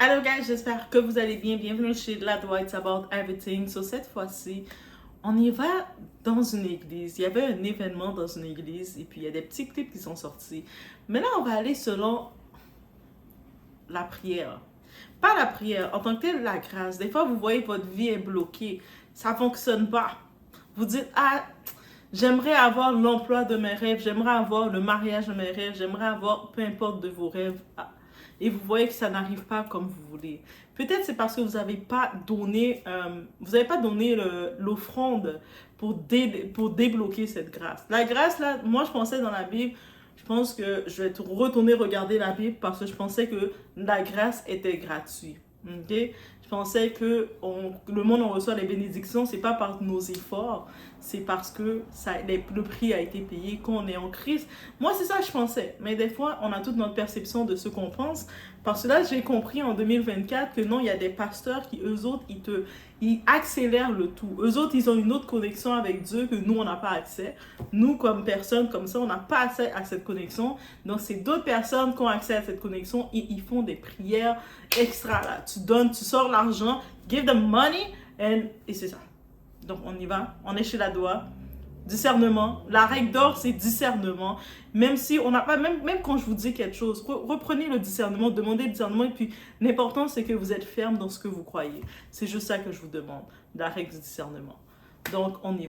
Hello guys, j'espère que vous allez bien. Bienvenue chez La Dwight About Everything. So cette fois-ci, on y va dans une église. Il y avait un événement dans une église et puis il y a des petits clips qui sont sortis. Mais là, on va aller selon la prière. Pas la prière, en tant que telle, la grâce. Des fois, vous voyez votre vie est bloquée. Ça ne fonctionne pas. Vous dites, ah, j'aimerais avoir l'emploi de mes rêves, j'aimerais avoir le mariage de mes rêves, j'aimerais avoir peu importe de vos rêves. Ah, et vous voyez que ça n'arrive pas comme vous voulez. Peut-être c'est parce que vous n'avez pas donné, l'offrande pour débloquer cette grâce. La grâce, là, moi je pensais dans la Bible, je pense que je vais retourner regarder la Bible parce que je pensais que la grâce était gratuite. Ok? Je pensais que le monde on reçoit les bénédictions, c'est pas par nos efforts, c'est parce que le prix a été payé quand on est en Christ. Moi, c'est ça que je pensais. Mais des fois, on a toute notre perception de ce qu'on pense. Parce que là, j'ai compris en 2024 que non, il y a des pasteurs qui, eux autres, ils accélèrent le tout. Eux autres, ils ont une autre connexion avec Dieu que nous, on n'a pas accès. Nous, comme personnes comme ça, on n'a pas accès à cette connexion. Donc, c'est d'autres personnes qui ont accès à cette connexion et ils font des prières extra. Là. Tu sors l'argent, give them money, et c'est ça. Donc, on y va. On est chez la Doua. Discernement. La règle d'or, c'est discernement. Même si on n'a pas, même quand je vous dis quelque chose, reprenez le discernement, demandez le discernement. Et puis, l'important, c'est que vous êtes ferme dans ce que vous croyez. C'est juste ça que je vous demande. La règle du discernement. Donc, on y va.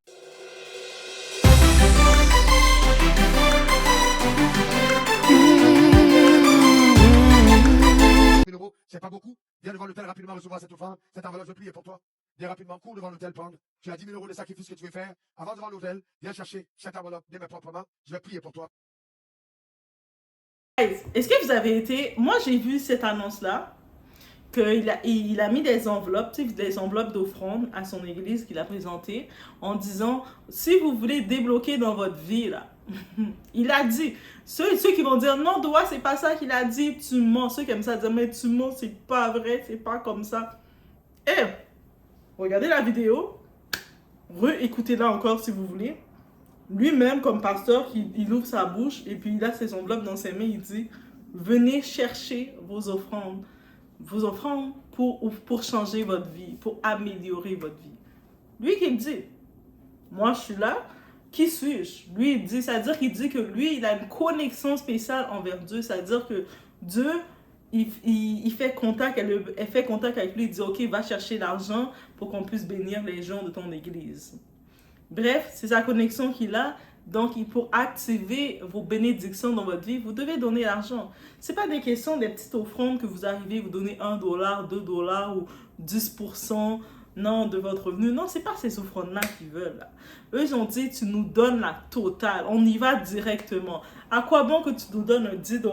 C'est pas beaucoup. Viens devant l'hôtel rapidement recevoir cette offrande. Cette enveloppe, je prie pour toi. Viens rapidement, cours devant l'hôtel, prendre. Tu as 10 000 € de sacrifice que tu veux faire. Avant devant l'hôtel, viens chercher cette enveloppe, des mains proprement. Je vais prier pour toi. Est-ce que vous avez été... Moi, j'ai vu cette annonce-là, qu'il a mis des enveloppes, des enveloppes d'offrande à son église qu'il a présentées en disant, si vous voulez débloquer dans votre vie, là, il a dit, ceux qui vont dire, non, Doua, c'est pas ça qu'il a dit, tu mens. Ceux qui aiment ça dire, mais tu mens, c'est pas vrai, c'est pas comme ça. Et, regardez la vidéo, réécoutez-la encore si vous voulez. Lui-même, comme pasteur, il ouvre sa bouche et puis il a ses enveloppes dans ses mains, il dit, venez chercher vos offrandes pour changer votre vie, pour améliorer votre vie. Lui qui dit, moi je suis là, qui suis-je? Lui il dit, c'est-à-dire qu'il dit que lui, il a une connexion spéciale envers Dieu, c'est-à-dire que Dieu, il fait contact, elle fait contact avec lui, il dit, ok, va chercher l'argent pour qu'on puisse bénir les gens de ton église. Bref, c'est sa connexion qu'il a. Donc, pour activer vos bénédictions dans votre vie, vous devez donner l'argent. Ce n'est pas des questions des petites offrandes que vous arrivez, vous donnez $1, $2 ou 10% non, de votre revenu. Non, ce n'est pas ces offrandes-là qu'ils veulent. Là. Eux, ils ont dit, tu nous donnes la totale. On y va directement. À quoi bon que tu nous donnes un 10 $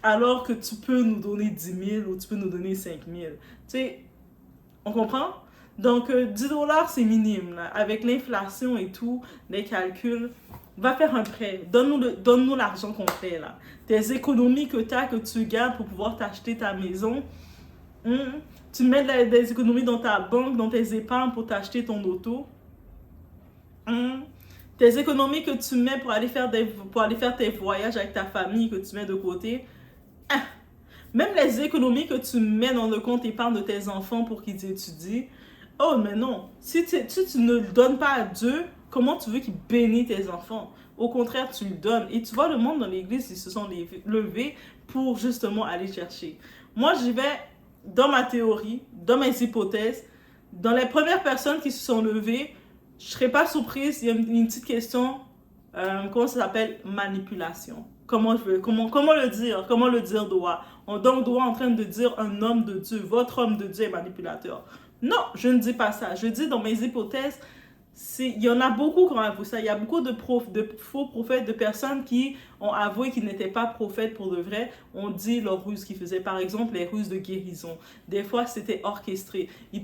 alors que tu peux nous donner 10 000 ou tu peux nous donner 5 000? Tu sais, on comprend? Donc, 10 $ c'est minime. Là. Avec l'inflation et tout, les calculs, va faire un prêt. Donne-nous l'argent qu'on fait. Là. Tes économies que tu as, que tu gardes pour pouvoir t'acheter ta maison, tu mets des économies dans ta banque, dans tes épargnes pour t'acheter ton auto. Tes économies que tu mets pour aller faire tes voyages avec ta famille, que tu mets de côté. Même les économies que tu mets dans le compte épargne de tes enfants pour qu'ils étudient. Oh, mais non. Si tu ne le donnes pas à Dieu, comment tu veux qu'il bénisse tes enfants? Au contraire, tu le donnes. Et tu vois, le monde dans l'église, ils se sont levés pour justement aller chercher. Moi, j'y vais dans ma théorie, dans mes hypothèses. Dans les premières personnes qui se sont levées, je ne serais pas surprise. Il y a une petite question. Comment ça s'appelle? Manipulation. Comment le dire Doua? Donc Doua en train de dire un homme de Dieu, votre homme de Dieu est manipulateur. Non, je ne dis pas ça. Je dis dans mes hypothèses, il y en a beaucoup qui ont avoué ça. Il y a beaucoup de faux prophètes, de personnes qui ont avoué qu'ils n'étaient pas prophètes pour de vrai. On dit leurs ruses qu'ils faisaient. Par exemple, les ruses de guérison. Des fois, c'était orchestré. Ils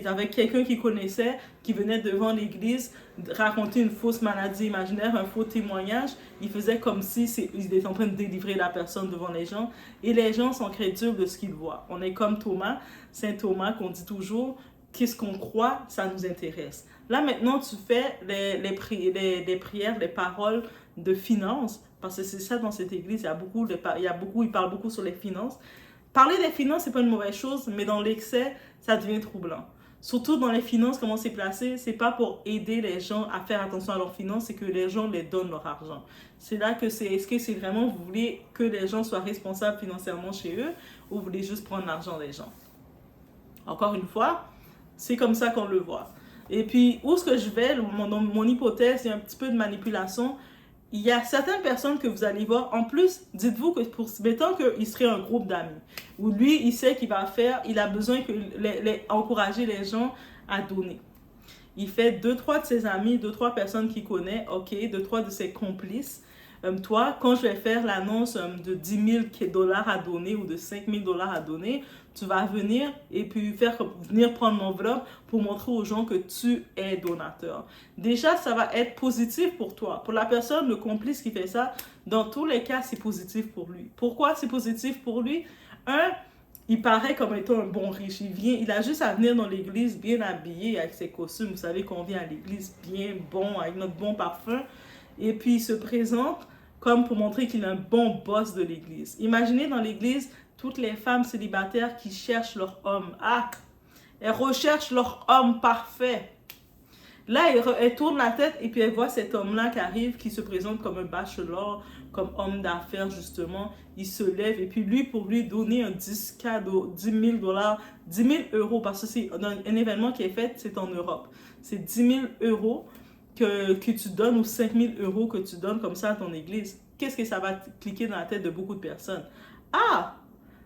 avaient quelqu'un qu'ils connaissaient qui venait devant l'église raconter une fausse maladie imaginaire, un faux témoignage. Ils faisaient comme si ils étaient en train de délivrer la personne devant les gens. Et les gens sont crédules de ce qu'ils voient. On est comme Thomas, Saint Thomas, qu'on dit toujours, qu'est-ce qu'on croit, ça nous intéresse. Là, maintenant, tu fais les prières, les paroles de finances, parce que c'est ça dans cette église, ils parlent beaucoup sur les finances. parler des finances, c'est pas une mauvaise chose, mais dans l'excès, ça devient troublant. Surtout dans les finances, comment c'est placé, c'est pas pour aider les gens à faire attention à leurs finances, c'est que les gens les donnent leur argent. C'est là que c'est, est-ce que c'est vraiment, vous voulez que les gens soient responsables financièrement chez eux, ou vous voulez juste prendre l'argent des gens? Encore une fois, c'est comme ça qu'on le voit. Et puis, où est-ce que je vais, mon hypothèse, il y a un petit peu de manipulation. Il y a certaines personnes que vous allez voir. En plus, dites-vous que mettons qu'il serait un groupe d'amis, où lui, il sait qu'il va faire, il a besoin que encourager les gens à donner. Il fait 2-3 de ses amis, 2-3 personnes qu'il connaît, ok, 2-3 de ses complices. Toi, quand je vais faire l'annonce de 10 000 dollars à donner ou de 5 000 dollars à donner, tu vas venir et puis venir prendre l'enveloppe pour montrer aux gens que tu es donateur. Déjà, ça va être positif pour toi. Pour la personne, le complice qui fait ça, dans tous les cas, c'est positif pour lui. Pourquoi c'est positif pour lui? Il paraît comme étant un bon riche. Il a juste à venir dans l'église bien habillé avec ses costumes. Vous savez qu'on vient à l'église bien bon, avec notre bon parfum. Et puis il se présente comme pour montrer qu'il est un bon boss de l'église. Imaginez dans l'église toutes les femmes célibataires qui cherchent leur homme. Ah, elles recherchent leur homme parfait. Là, elle tourne la tête et puis elle voit cet homme-là qui arrive, qui se présente comme un bachelor, comme homme d'affaires justement. Il se lève et puis lui, pour lui donner un 10 000 dollars, 10 000 euros, parce que c'est un événement qui est fait, c'est en Europe. C'est 10 000 euros que tu donnes ou 5 000 euros que tu donnes comme ça à ton église. Qu'est-ce que ça va cliquer dans la tête de beaucoup de personnes? Ah!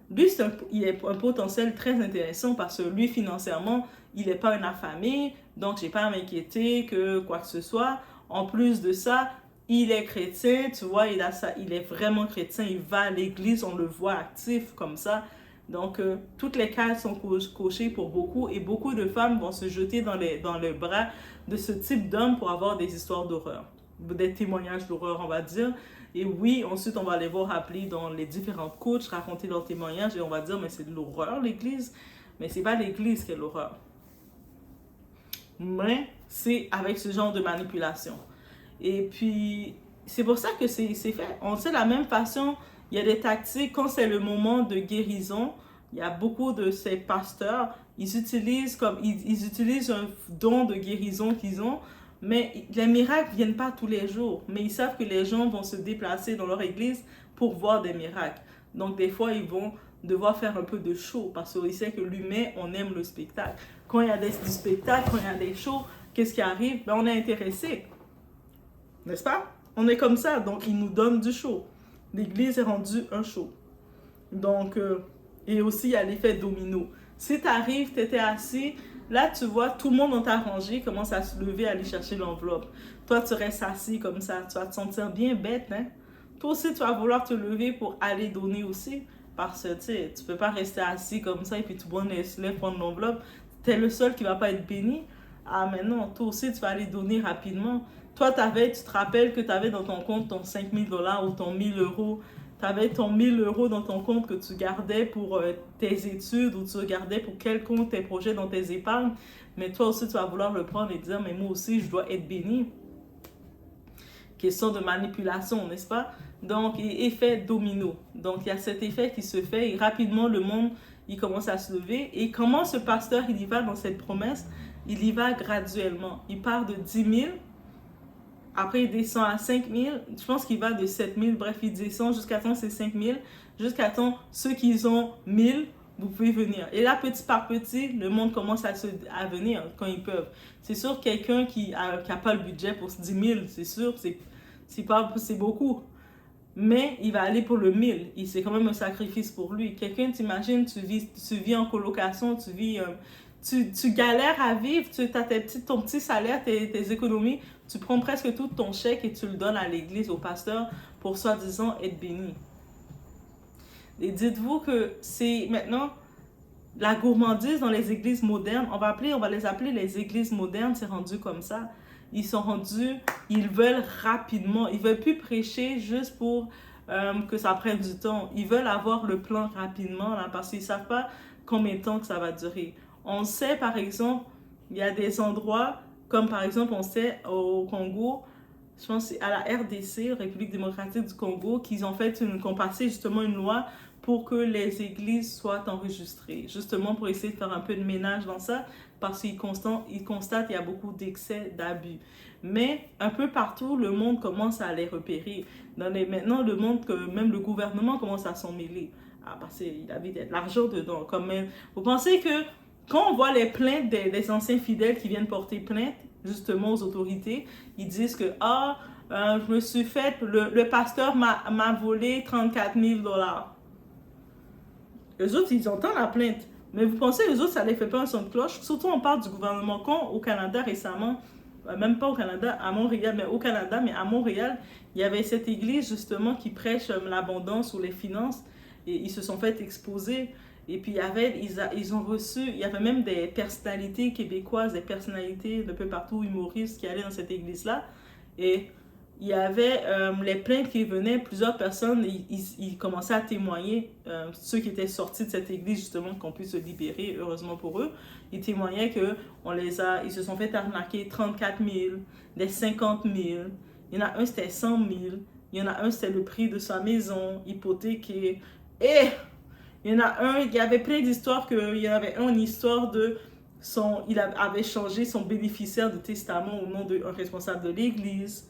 Lui, il est un potentiel très intéressant parce que lui, financièrement, il n'est pas un affamé, donc je n'ai pas à m'inquiéter que quoi que ce soit. En plus de ça, il est chrétien, tu vois, il est vraiment chrétien, il va à l'église, on le voit actif comme ça. Donc, toutes les cases sont cochées pour beaucoup et beaucoup de femmes vont se jeter dans le bras de ce type d'homme pour avoir des histoires d'horreur, des témoignages d'horreur, on va dire. Et oui, ensuite, on va les voir appeler dans les différents coachs, raconter leurs témoignages et on va dire, mais c'est de l'horreur, l'église. Mais c'est pas l'église qui est l'horreur. Mais c'est avec ce genre de manipulation. Et puis, c'est pour ça que c'est fait. On sait de la même façon, il y a des tactiques, quand c'est le moment de guérison, il y a beaucoup de ces pasteurs, ils utilisent un don de guérison qu'ils ont, mais les miracles ne viennent pas tous les jours. Mais ils savent que les gens vont se déplacer dans leur église pour voir des miracles. Donc, des fois, ils vont devoir faire un peu de show parce qu'ils savent que l'humain, on aime le spectacle. Quand il y a du spectacle, quand il y a des shows, qu'est-ce qui arrive? Ben, on est intéressé. N'est-ce pas? On est comme ça. Donc, ils nous donnent du show. L'église est rendue un show. Donc, et aussi, il y a l'effet domino. Si tu arrives, tu étais assis, là, tu vois, tout le monde dans ta rangée commence à se lever, à aller chercher l'enveloppe. Toi, tu restes assis comme ça. Tu vas te sentir bien bête, hein? Toi aussi, tu vas vouloir te lever pour aller donner aussi. Parce que, tu sais, tu peux pas rester assis comme ça et puis tout le monde se lève prendre l'enveloppe. Tu es le seul qui va pas être béni. Ah, mais non, toi aussi, tu vas aller donner rapidement. Toi, tu te rappelles que tu avais dans ton compte ton 5 000 dollars ou ton 1 000 euros. Tu avais ton 1 000 euros dans ton compte que tu gardais pour tes études ou tu gardais pour quelconque tes projets dans tes épargnes. Mais toi aussi, tu vas vouloir le prendre et dire, mais moi aussi, je dois être béni. Question de manipulation, n'est-ce pas? Donc, effet domino. Donc, il y a cet effet qui se fait et rapidement, le monde, il commence à se lever. Et comment ce pasteur, il y va dans cette promesse? Il y va graduellement. Il part de 10 000. Après, il descend à 5 000. Je pense qu'il va de 7 000. Bref, il descend jusqu'à temps, c'est 5 000. Jusqu'à temps, ceux qui ont 1 000, vous pouvez venir. Et là, petit par petit, le monde commence à venir quand ils peuvent. C'est sûr, quelqu'un qui n'a pas le budget pour 10 000, c'est sûr, c'est beaucoup. Mais il va aller pour le 1 000. C'est quand même un sacrifice pour lui. Quelqu'un, t'imagines, tu vis en colocation, tu galères à vivre, tu as ton petit salaire, tes économies, tu prends presque tout ton chèque et tu le donnes à l'église, au pasteur, pour soi-disant être béni. Et dites-vous que c'est maintenant la gourmandise dans les églises modernes. On va les appeler les églises modernes, c'est rendu comme ça. Ils sont rendus, ils veulent rapidement, ils veulent plus prêcher juste pour que ça prenne du temps. Ils veulent avoir le plan rapidement là, parce qu'ils ne savent pas combien de temps que ça va durer. On sait par exemple, il y a des endroits, comme par exemple on sait au Congo, je pense à la RDC, République démocratique du Congo, qu'ils ont passé justement une loi pour que les églises soient enregistrées, justement pour essayer de faire un peu de ménage dans ça, parce qu'ils constatent qu'il y a beaucoup d'excès, d'abus. Mais un peu partout, le monde commence à les repérer. Maintenant, le monde, que même le gouvernement commence à s'en mêler. Ah, parce qu'il y avait de l'argent dedans. Quand même. Vous pensez que quand on voit les plaintes des anciens fidèles qui viennent porter plainte, justement aux autorités, ils disent que je me suis fait, le pasteur m'a volé 34 000 $. Les autres, ils entendent la plainte. Mais vous pensez, les autres, ça les fait pas un son de cloche? Surtout, on parle du gouvernement. Quand au Canada récemment, même pas au Canada, à Montréal, mais au Canada, mais à Montréal, il y avait cette église justement qui prêche l'abondance ou les finances. Et ils se sont fait exposer. Et puis, ils ont reçu, il y avait même des personnalités québécoises, des personnalités de peu partout, humoristes, qui allaient dans cette église-là. Et il y avait les plaintes qui venaient, plusieurs personnes, ils commençaient à témoigner, ceux qui étaient sortis de cette église, justement, qu'on puisse se libérer, heureusement pour eux. Ils témoignaient ils se sont fait arnaquer 34 000, des 50 000. Il y en a un, c'était 100 000. Il y en a un, c'était le prix de sa maison, hypothéquée. Et il y en a un, il y avait plein d'histoires, il y en avait une histoire de il avait changé son bénéficiaire de testament au nom d'un responsable de l'église.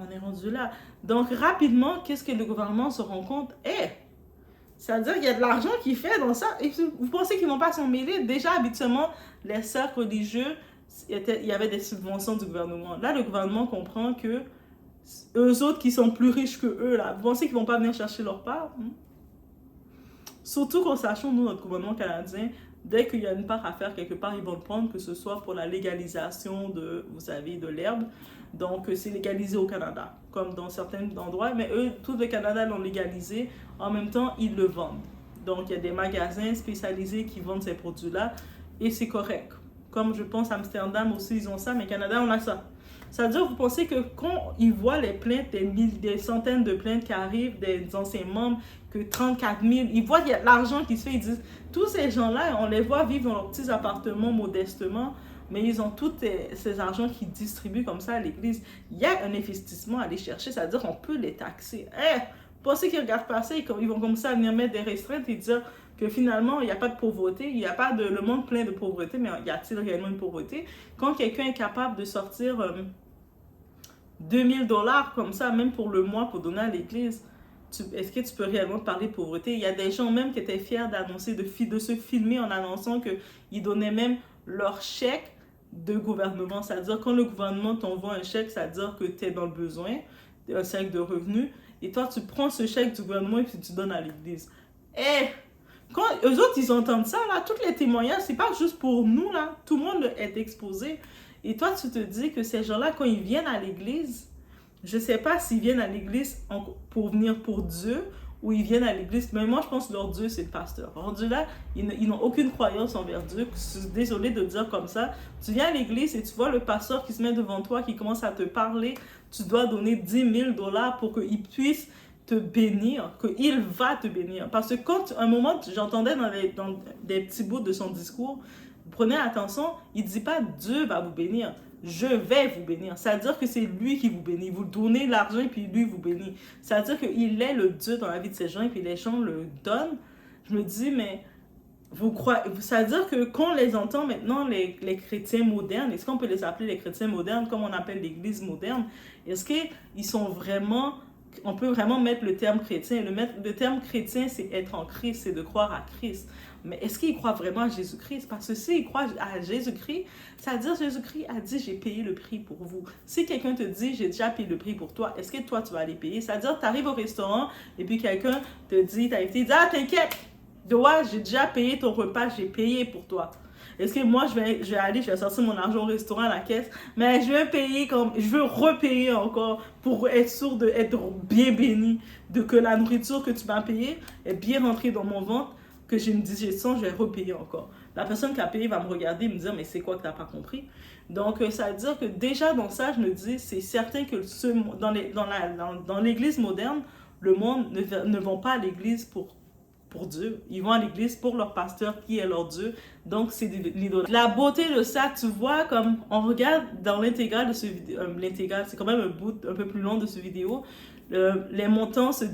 On est rendu là. Donc, rapidement, qu'est-ce que le gouvernement se rend compte? C'est-à-dire qu'il y a de l'argent qui fait dans ça. Et vous pensez qu'ils ne vont pas s'en mêler? Déjà, habituellement, les cercles religieux, il y avait des subventions du gouvernement. Là, le gouvernement comprend que eux autres qui sont plus riches que eux, là, vous pensez qu'ils ne vont pas venir chercher leur part? Surtout qu'en sachant, nous, notre gouvernement canadien, dès qu'il y a une part à faire quelque part, ils vont le prendre, que ce soit pour la légalisation de l'herbe. Donc, c'est légalisé au Canada, comme dans certains endroits. Mais eux, tout le Canada l'ont légalisé. En même temps, ils le vendent. Donc, il y a des magasins spécialisés qui vendent ces produits-là. Et c'est correct. Comme je pense, Amsterdam aussi, ils ont ça. Mais Canada, on a ça. C'est-à-dire, vous pensez que quand ils voient les plaintes, des centaines de plaintes qui arrivent des anciens membres, que 34 000, ils voient qu'il y a de l'argent qui se fait. Ils disent, tous ces gens-là, on les voit vivre dans leurs petits appartements modestement. Mais ils ont tous ces argents qu'ils distribuent comme ça à l'église. Il y a un investissement à aller chercher, c'est-à-dire qu'on peut les taxer. Vous pensez qu'ils ne regardent pas ça, ils vont commencer à venir mettre des restreintes et dire que finalement, il n'y a pas de pauvreté, il n'y a pas le monde plein de pauvreté, mais y a-t-il réellement une pauvreté? Quand quelqu'un est capable de sortir 2000 $ comme ça, même pour le mois, pour donner à l'église, est-ce que tu peux réellement parler de pauvreté? Il y a des gens même qui étaient fiers d'annoncer, de se filmer en annonçant qu'ils donnaient même leur chèque de gouvernement. C'est-à-dire, quand le gouvernement t'envoie un chèque, c'est-à-dire que tu es dans le besoin, un chèque de revenus, et toi, tu prends ce chèque du gouvernement et puis tu donnes à l'église. Quand eux autres, ils entendent ça, là, tous les témoignages, c'est pas juste pour nous, là, tout le monde est exposé. Et toi, tu te dis que ces gens-là, quand ils viennent à l'église, je sais pas s'ils viennent à l'église pour venir pour Dieu, ou ils viennent à l'église, mais moi je pense que leur Dieu c'est le pasteur. Rendu là, ils n'ont aucune croyance envers Dieu. Je suis désolée de dire comme ça. Tu viens à l'église et tu vois le pasteur qui se met devant toi, qui commence à te parler, tu dois donner 10 000 $ pour qu'il puisse te bénir, qu'il va te bénir. Parce que quand, un moment, j'entendais dans des petits bouts de son discours, prenez attention, il ne dit pas Dieu va vous bénir. Je vais vous bénir. C'est-à-dire que c'est lui qui vous bénit. Vous donnez l'argent et puis lui vous bénit. C'est-à-dire qu'il est le Dieu dans la vie de ces gens et puis les gens le donnent. Je me dis, mais vous croyez... C'est-à-dire que quand on les entend maintenant, les chrétiens modernes, est-ce qu'on peut les appeler les chrétiens modernes comme on appelle l'église moderne? Est-ce qu'ils sont vraiment... On peut vraiment mettre le terme chrétien. Le terme chrétien, c'est être en Christ, c'est de croire à Christ. Mais est-ce qu'ils croient vraiment à Jésus-Christ? Parce que s'ils croient à Jésus-Christ, c'est-à-dire Jésus-Christ a dit, j'ai payé le prix pour vous. Si quelqu'un te dit, j'ai déjà payé le prix pour toi, est-ce que toi, tu vas aller payer? C'est-à-dire, tu arrives au restaurant et puis quelqu'un te dit, t'inquiète, toi, j'ai déjà payé ton repas, j'ai payé pour toi. Est-ce que moi, je vais sortir mon argent au restaurant à la caisse, mais je veux repayer encore pour être sûr d'être bien béni, de que la nourriture que tu m'as payée est bien rentrée dans mon ventre, que j'ai une digestion, je vais repayer encore. La personne qui a payé va me regarder et me dire, mais c'est quoi que tu n'as pas compris? Donc, ça veut dire que déjà dans ça, je me dis, c'est certain que dans l'église moderne, le monde ne vont pas à l'église pour Dieu. Ils vont à l'église pour leur pasteur qui est leur Dieu. Donc, c'est l'idolâtrie. La beauté de ça, tu vois, comme on regarde dans l'intégrale de ce vidéo, l'intégrale, c'est quand même un bout un peu plus long de ce vidéo, les montants se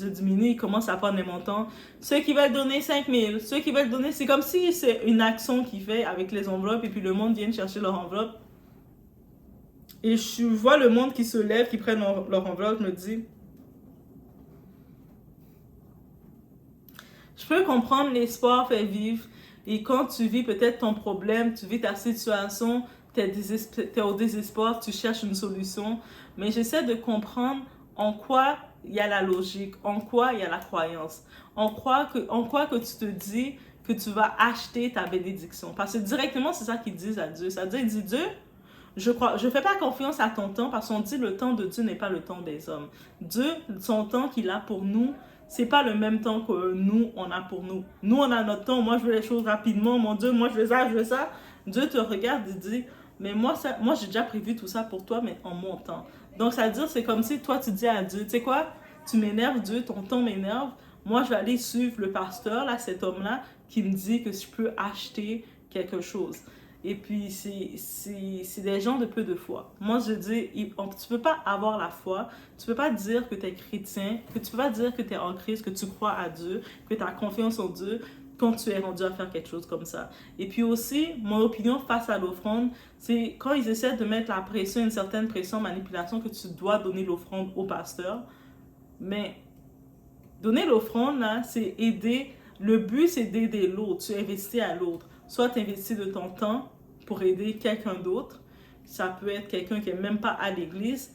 diminuent, ils commencent à prendre les montants. Ceux qui veulent donner 5 000, ceux qui veulent donner, c'est comme si c'est une action qu'ils fait avec les enveloppes et puis le monde vient chercher leur enveloppe. Et je vois le monde qui se lève, qui prennent leur enveloppe, je me dis, je peux comprendre l'espoir fait vivre. Et quand tu vis peut-être ton problème, tu vis ta situation, tu es au désespoir, tu cherches une solution. Mais j'essaie de comprendre en quoi il y a la logique, en quoi il y a la croyance, en quoi que tu te dis que tu vas acheter ta bénédiction. Parce que directement, c'est ça qu'ils disent à Dieu. Ça veut dire, il dit, Dieu, je fais pas confiance à ton temps parce qu'on dit le temps de Dieu n'est pas le temps des hommes. Dieu, son temps qu'il a pour nous, c'est pas le même temps que nous, on a pour nous. Nous, on a notre temps. Moi, je veux les choses rapidement. Mon Dieu, moi, je veux ça, je veux ça. Dieu te regarde et dit, mais moi j'ai déjà prévu tout ça pour toi, mais en mon temps. Donc, ça veut dire, c'est comme si toi, tu dis à Dieu, tu sais quoi, tu m'énerves, Dieu, ton temps m'énerve. Moi, je vais aller suivre le pasteur, là, cet homme-là, qui me dit que je peux acheter quelque chose. Et puis, c'est des gens de peu de foi. Moi, je dis, tu ne peux pas avoir la foi, tu ne peux pas dire que tu es chrétien, que tu ne peux pas dire que tu es en Christ, que tu crois à Dieu, que tu as confiance en Dieu quand tu es rendu à faire quelque chose comme ça. Et puis aussi, mon opinion face à l'offrande, c'est quand ils essaient de mettre la pression, une certaine pression, manipulation, que tu dois donner l'offrande au pasteur. Mais donner l'offrande, là, c'est aider. Le but, c'est d'aider l'autre. Tu investis à l'autre. Soit tu investis de ton temps pour aider quelqu'un d'autre. Ça peut être quelqu'un qui n'est même pas à l'église.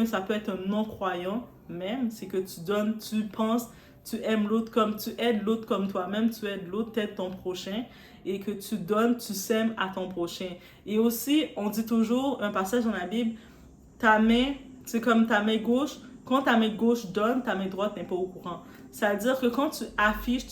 Ça peut être un non-croyant même. C'est que tu donnes, tu penses, tu aimes l'autre comme tu aides l'autre comme toi-même. Tu aides l'autre, tu aides ton prochain. Et que tu donnes, tu sèmes à ton prochain. Et aussi, on dit toujours, un passage dans la Bible, ta main, c'est comme ta main gauche. Quand ta main gauche donne, ta main droite n'est pas au courant. C'est-à-dire que quand tu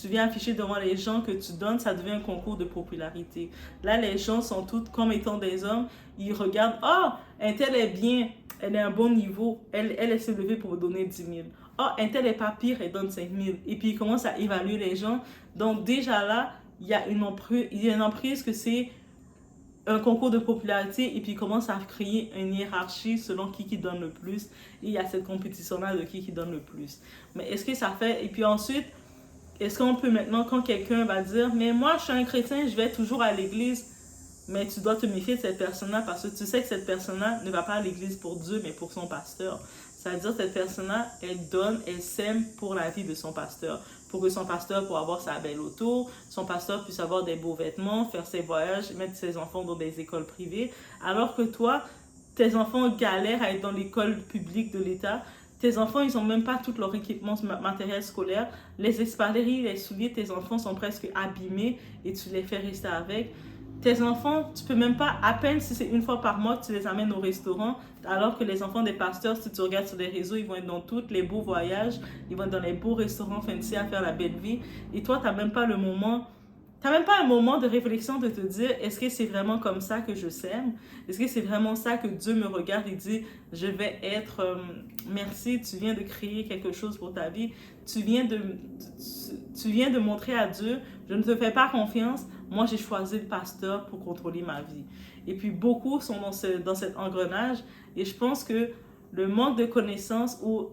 viens afficher devant les gens que tu donnes, ça devient un concours de popularité. Là, les gens sont tous comme étant des hommes. Ils regardent, oh, un tel est bien, elle est à un bon niveau, elle s'est levée pour donner 10 000. Oh, un tel est pas pire, elle donne 5 000. Et puis, ils commencent à évaluer les gens. Donc, déjà là, il y a une emprise que c'est un concours de popularité et puis commence à créer une hiérarchie selon qui donne le plus. Et il y a cette compétition-là de qui donne le plus. Mais est-ce que ça fait... Et puis ensuite, est-ce qu'on peut maintenant, quand quelqu'un va dire, mais moi, je suis un chrétien, je vais toujours à l'église, mais tu dois te méfier de cette personne-là parce que tu sais que cette personne-là ne va pas à l'église pour Dieu, mais pour son pasteur. C'est-à-dire que cette personne-là, elle donne, elle sème pour la vie de son pasteur. Pour que son pasteur puisse avoir sa belle auto, son pasteur puisse avoir des beaux vêtements, faire ses voyages, mettre ses enfants dans des écoles privées. Alors que toi, tes enfants galèrent à être dans l'école publique de l'État. Tes enfants, ils n'ont même pas tout leur équipement matériel scolaire. Les espadrilles, les souliers, tes enfants sont presque abîmés et tu les fais rester avec. Tes enfants, tu peux même pas, à peine si c'est une fois par mois que tu les amènes au restaurant, alors que les enfants des pasteurs, si tu regardes sur les réseaux, ils vont être dans tous les beaux voyages, ils vont être dans les beaux restaurants fancy à faire la belle vie. Et toi, tu n'as même pas le moment, tu n'as même pas un moment de réflexion de te dire, est-ce que c'est vraiment comme ça que je sème? Est-ce que c'est vraiment ça que Dieu me regarde et dit, je vais être, merci, tu viens de créer quelque chose pour ta vie, tu viens de montrer à Dieu, je ne te fais pas confiance, moi j'ai choisi le pasteur pour contrôler ma vie. Et puis beaucoup sont dans cet engrenage et je pense que le manque de connaissances ou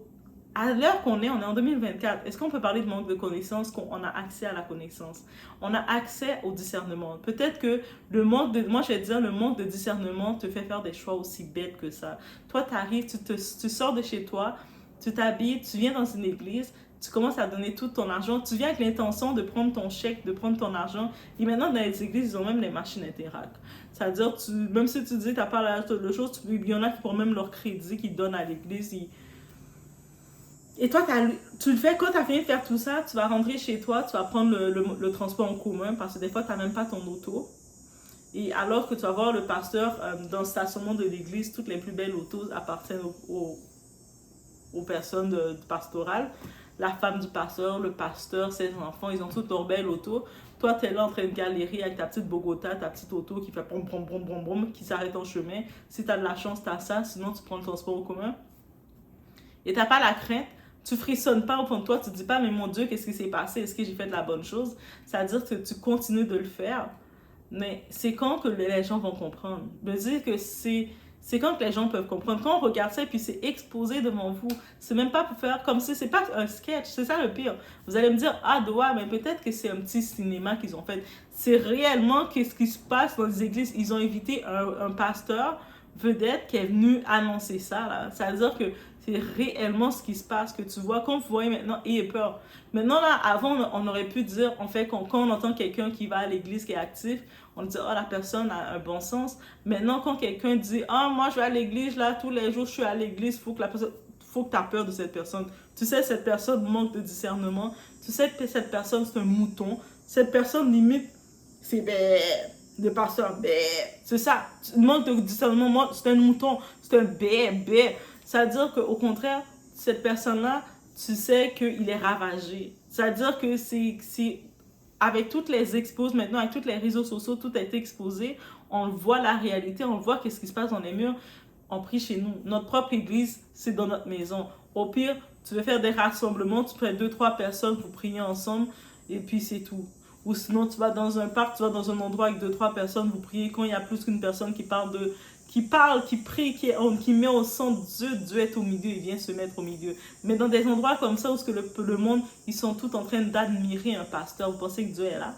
à l'heure qu'on est en 2024, est-ce qu'on peut parler de manque de connaissances, qu'on a accès à la connaissance? On a accès au discernement. Peut-être que moi je vais dire, le manque de discernement te fait faire des choix aussi bêtes que ça. Toi, tu arrives, tu sors de chez toi, tu t'habilles, tu viens dans une église, tu commences à donner tout ton argent, tu viens avec l'intention de prendre ton chèque, de prendre ton argent. Et maintenant, dans les églises, ils ont même les machines Interac. C'est-à-dire, même si tu dis que tu n'as pas la chose, il y en a qui prennent même leur crédit qu'ils donnent à l'église. Et toi, tu le fais, quand tu as fini de faire tout ça, tu vas rentrer chez toi, tu vas prendre le transport en commun parce que des fois, tu n'as même pas ton auto. Et alors que tu vas voir le pasteur dans le stationnement de l'église, toutes les plus belles autos appartiennent aux personnes pastorales. La femme du pasteur, le pasteur, ses enfants, ils ont toutes leurs belles autos. Toi, tu es là en train de galérer avec ta petite Bogota, ta petite auto qui fait brom, brom, brom, brom, brom, qui s'arrête en chemin. Si tu as de la chance, tu as ça, sinon tu prends le transport en commun. Et tu n'as pas la crainte. Tu frissonnes pas au fond de toi, tu te dis pas, mais mon Dieu, qu'est-ce qui s'est passé? Est-ce que j'ai fait de la bonne chose? C'est-à-dire que tu continues de le faire, mais c'est quand que les gens vont comprendre. Je veux dire que C'est quand que les gens peuvent comprendre. Quand on regarde ça et puis c'est exposé devant vous, c'est même pas pour faire comme si c'est pas un sketch, c'est ça le pire. Vous allez me dire, ah, ouais, mais peut-être que c'est un petit cinéma qu'ils ont fait. C'est réellement qu'est-ce qui se passe dans les églises. Ils ont invité un pasteur vedette qui est venu annoncer ça, là. Ça veut dire que c'est réellement ce qui se passe, que tu vois. Quand vous voyez maintenant, ayez peur. Maintenant, là, avant, on aurait pu dire, en fait, quand on entend quelqu'un qui va à l'église, qui est actif, on dit, oh, la personne a un bon sens. Maintenant, quand quelqu'un dit, ah, moi, je vais à l'église, là, tous les jours, je suis à l'église, faut que tu as peur de cette personne. Tu sais, cette personne manque de discernement. Tu sais que cette personne, c'est un mouton. Cette personne, limite, c'est le pasteur, c'est ça. Manque de discernement, c'est un mouton, c'est un bé. Ça veut dire qu'au contraire, cette personne-là, tu sais qu'il est ravagé. Ça veut dire que c'est avec toutes les expos, maintenant, avec tous les réseaux sociaux, tout a été exposé. On voit la réalité, on voit qu'est-ce qui se passe dans les murs. On prie chez nous. Notre propre église, c'est dans notre maison. Au pire, tu veux faire des rassemblements, tu prends 2-3 personnes pour prier ensemble, et puis c'est tout. Ou sinon, tu vas dans un parc, tu vas dans un endroit avec 2-3 personnes, vous priez. Quand il y a plus qu'une personne qui prie, qui met au centre Dieu, Dieu est au milieu, il vient se mettre au milieu. Mais dans des endroits comme ça, où que le monde, ils sont tous en train d'admirer un pasteur, vous pensez que Dieu est là?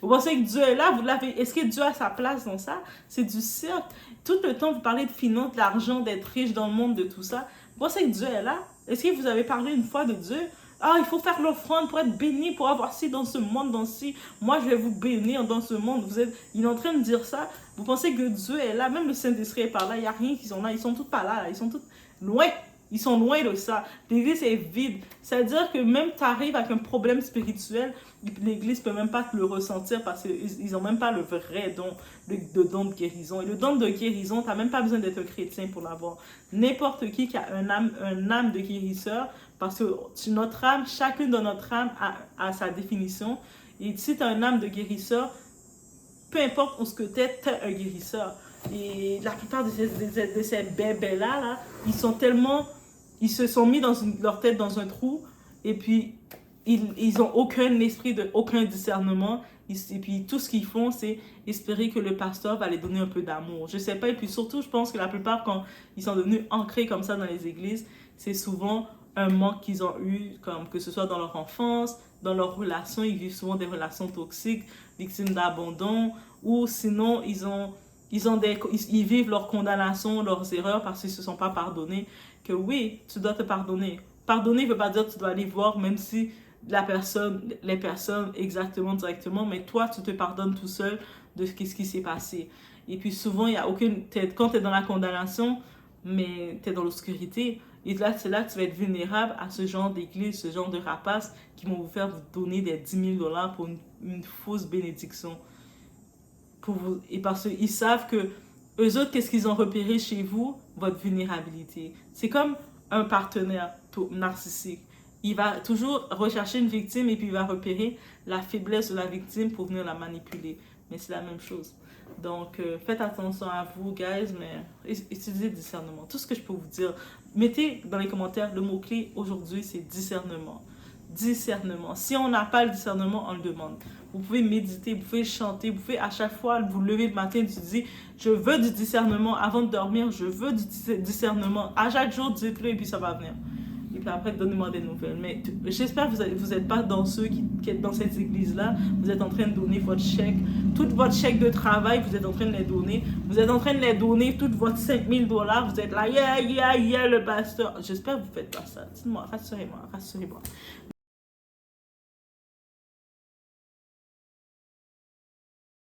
Vous pensez que Dieu est là? Est-ce que Dieu a sa place dans ça? C'est du cirque. Tout le temps, vous parlez de finances, d'argent, d'être riche dans le monde, de tout ça. Vous pensez que Dieu est là? Est-ce que vous avez parlé une fois de Dieu? Ah, il faut faire l'offrande pour être béni, pour avoir ci dans ce monde, dans ci. Moi, je vais vous bénir dans ce monde. Il est en train de dire ça. Vous pensez que Dieu est là? Même le Saint-Esprit est par là. Il n'y a rien qui sont là. Ils sont tous pas là. Ils sont tous loin. Ils sont loin de ça. L'église est vide. C'est-à-dire que même tu arrives avec un problème spirituel, l'église ne peut même pas te le ressentir parce qu'ils n'ont même pas le vrai don, le don de guérison. Et le don de guérison, tu n'as même pas besoin d'être un chrétien pour l'avoir. N'importe qui a un âme de guérisseur, parce que notre âme, chacune de notre âme a sa définition. Et si tu as un âme de guérisseur, peu importe où ce que tu es un guérisseur. Et la plupart de ces bébés-là, là, ils se sont mis leur tête dans un trou, et puis ils n'ont aucun esprit, aucun discernement. Et puis tout ce qu'ils font, c'est espérer que le pasteur va les donner un peu d'amour. Je sais pas, et puis surtout, je pense que la plupart, quand ils sont devenus ancrés comme ça dans les églises, c'est souvent un manque qu'ils ont eu, comme que ce soit dans leur enfance, dans leurs relations. Ils vivent souvent des relations toxiques, victimes d'abandon, ou sinon ils vivent leur condamnation, leurs erreurs parce qu'ils ne se sont pas pardonnés. Que oui, tu dois te pardonner. Pardonner ne veut pas dire que tu dois aller voir, même si les personnes exactement, directement, mais toi, tu te pardonnes tout seul de ce qui s'est passé. Et puis souvent, il y a quand tu es dans la condamnation, mais tu es dans l'obscurité. Et là, c'est là que tu vas être vulnérable à ce genre d'église, ce genre de rapaces qui vont vous faire vous donner des 10 000 $ pour une fausse bénédiction. Et parce qu'ils savent que eux autres, qu'est-ce qu'ils ont repéré chez vous? Votre vulnérabilité. C'est comme un partenaire narcissique. Il va toujours rechercher une victime et puis il va repérer la faiblesse de la victime pour venir la manipuler. Mais c'est la même chose. Donc, faites attention à vous, guys, mais utilisez le discernement. Tout ce que je peux vous dire, mettez dans les commentaires le mot-clé aujourd'hui, c'est discernement. Discernement. Si on n'a pas le discernement, on le demande. Vous pouvez méditer, vous pouvez chanter, vous pouvez à chaque fois vous lever le matin et vous dire, je veux du discernement avant de dormir, je veux du discernement. À chaque jour, dites-le et puis ça va venir. Et puis après, donnez-moi des nouvelles. Mais j'espère que vous n'êtes pas dans ceux qui êtes dans cette église-là. Vous êtes en train de donner votre chèque. Tout votre chèque de travail, vous êtes en train de les donner. Vous êtes en train de les donner, tout votre 5 000 $. Vous êtes là, yeah, le pasteur. J'espère que vous ne faites pas ça. Dites-moi, rassurez-moi.